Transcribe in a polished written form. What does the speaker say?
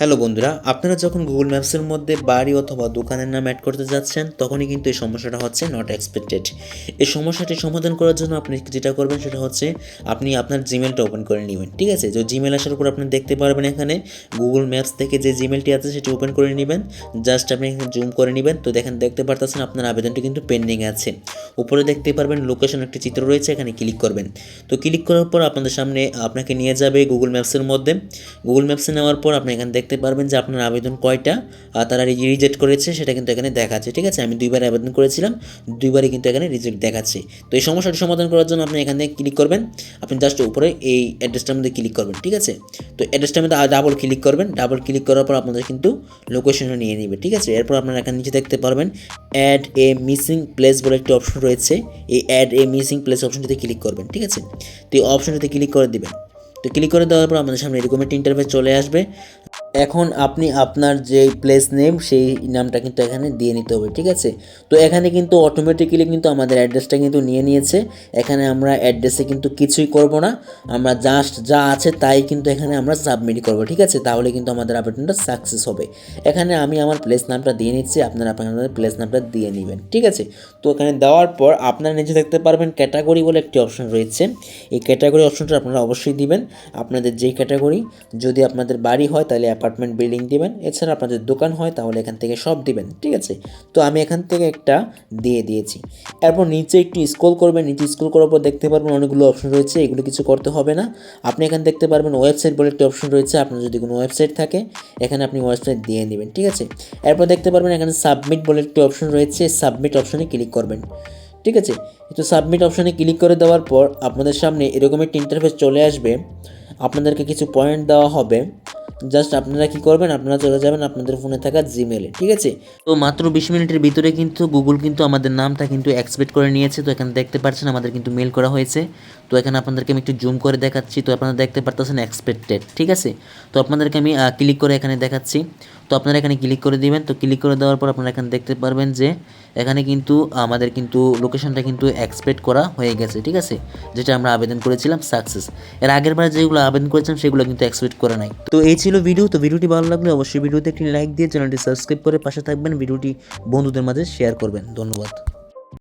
Hello বন্ধুরা, আপনারা যখন গুগল ম্যাপসের মধ্যে বাড়ি অথবা দোকানের নাম অ্যাড করতে যাচ্ছেন তখনই কিন্তু এই সমস্যাটা হচ্ছে নট এক্সপেক্টেড। এই সমস্যাটি সমাধান করার জন্য আপনি যেটা করবেন সেটা হচ্ছে আপনি আপনার জিমেলটা ওপেন করে নেবেন। ঠিক আছে, যে জিমেল আসার পর আপনি দেখতে পারবেন এখানে গুগল ম্যাপস থেকে যে জিমেলটি আছে সেটি ওপেন করে নেবেন। জাস্ট আপনি এখানে জুম করে নেবেন। তো দেখতে পারতেছেন আপনার আবেদনটি কিন্তু পেন্ডিং আছে। উপরে দেখতে পারবেন লোকেশন একটি চিত্র রয়েছে, এখানে ক্লিক করবেন। তো ক্লিক করার পর আপনাদের সামনে আপনাকে নিয়ে যাবে গুগল ম্যাপসের মধ্যে। গুগল ম্যাপসে নেওয়ার পর আপনি এখানে দেখতে পারবেন যে আপনার আবেদন কয়টা তারা রিজেক্ট করেছে সেটা কিন্তু এখানে দেখাচ্ছে। ঠিক আছে, আমি দুইবার আবেদন করেছিলাম, দুইবারই কিন্তু এখানে রিজেক্ট দেখাচ্ছে। তো এই সমস্যাটি সমাধান করার জন্য আপনি এখানে ক্লিক করবেন। আপনি জাস্ট উপরে এই অ্যাড্রেসটার মধ্যে ক্লিক করবেন। ঠিক আছে, তো অ্যাড্রেসটার মধ্যে ডাবল ক্লিক করবেন। ডাবল ক্লিক করার পর আপনাদের কিন্তু লোকেশনও নিয়ে নেবে। ঠিক আছে, এরপর আপনারা এখানে নিচে দেখতে পারবেন অ্যাড এ মিসিং প্লেস বলে একটি অপশন রয়েছে। এই অ্যাড এ মিসিং প্লেস অপশনটিতে ক্লিক করবেন। ঠিক আছে, তো এই অপশনটিতে ক্লিক করে দিবেন। তো ক্লিক করে দেওয়ার পর আমাদের সামনে এরকম একটা ইন্টারফেস চলে আসবে। এখন আপনি আপনার যে প্লেস নেম সেই নামটা কিন্তু এখানে দিয়ে নিতে হবে। ঠিক আছে, তো এখানে কিন্তু অটোমেটিক্যালি কিন্তু আমাদের অ্যাড্রেসটা কিন্তু নিয়ে নিয়েছে। এখানে আমরা অ্যাড্রেসে কিন্তু কিছুই করব না, আমরা জাস্ট যা আছে তাই কিন্তু এখানে আমরা সাবমিট করব। ঠিক আছে, তাহলে কিন্তু আমাদের আবেদনটা সাকসেস হবে। এখানে আমি আমার প্লেস নামটা দিয়ে নিচ্ছি, আপনারা আপনাদের প্লেস নামটা দিয়ে নেবেন। ঠিক আছে, তো এখানে দেওয়ার পর আপনারা নিচে দেখতে পারবেন ক্যাটাগরি বলে একটি অপশন রয়েছে। এই ক্যাটাগরি অপশনটা আপনারা অবশ্যই দিবেন। আপনাদের যেই ক্যাটাগরি, যদি আপনাদের বাড়ি হয় তাহলে অ্যাপার্টমেন্ট বিল্ডিং দিবেন, এছাড়া আপনাদের দোকান হয় তাহলে এখান থেকে সব দিবেন। ঠিক আছে, তো আমি এখান থেকে একটা দিয়ে দিয়েছি। এরপর নিচে একটু স্ক্রল করবেন। নিচে স্ক্রল করার পর দেখতে পারবেন অনেকগুলো অপশন রয়েছে, এগুলো কিছু করতে হবে না। আপনি এখানে দেখতে পারবেন ওয়েবসাইট বলে একটি অপশন রয়েছে। আপনার যদি কোনো ওয়েবসাইট থাকে এখানে আপনি ওয়েবসাইট দিয়ে নেবেন। ঠিক আছে, এরপর দেখতে পারবেন এখানে সাবমিট বলে একটি অপশন রয়েছে, সাবমিট অপশনে ক্লিক করবেন। ঠিক আছে, তো সাবমিট অপশনে ক্লিক করে দেওয়ার পর আপনাদের সামনে এরকম একটা ইন্টারফেস চলে আসবে। আপনাদেরকে কিছু পয়েন্ট দেওয়া হবে। জাস্ট আপনারা কি করবেন, আপনারা চলে যাবেন আপনাদের ফোনে থাকা জিমেলে। ঠিক আছে, তো মাত্র 20 মিনিটের ভিতরে কিন্তু গুগল কিন্তু আমাদের নামটা কিন্তু এক্সপেক্ট করে নিয়েছে। তো এখানে দেখতে পাচ্ছেন আমাদের কিন্তু মেল করা হয়েছে। তো এখানে আপনাদেরকে আমি একটু জুম করে দেখাচ্ছি। তো আপনারা দেখতে পারতেছেন এক্সপেক্টেড। ঠিক আছে, তো আপনাদেরকে আমি ক্লিক করে এখানে দেখাচ্ছি। তো আপনারা এখানে ক্লিক করে দিবেন। তো ক্লিক করে দেওয়ার পর আপনারা এখানে দেখতে পারবেন যে এখানে কিন্তু আমাদের কিন্তু লোকেশনটা কিন্তু এক্সপেক্ট করা হয়ে গেছে। ঠিক আছে, যেটা আমরা আবেদন করেছিলাম সাকসেস। এর আগের বার যেগুলো আবেদন করেছিলাম সেগুলো কিন্তু এক্সপেক্ট করা নাই। তো এই ছিল ভিডিও। তো ভিডিওটি ভালো লাগলে অবশ্যই ভিডিওতে একটি লাইক দিয়ে চ্যানেলটি সাবস্ক্রাইব করে পাশে থাকবেন। ভিডিওটি বন্ধুদের মাঝে শেয়ার করবেন। ধন্যবাদ।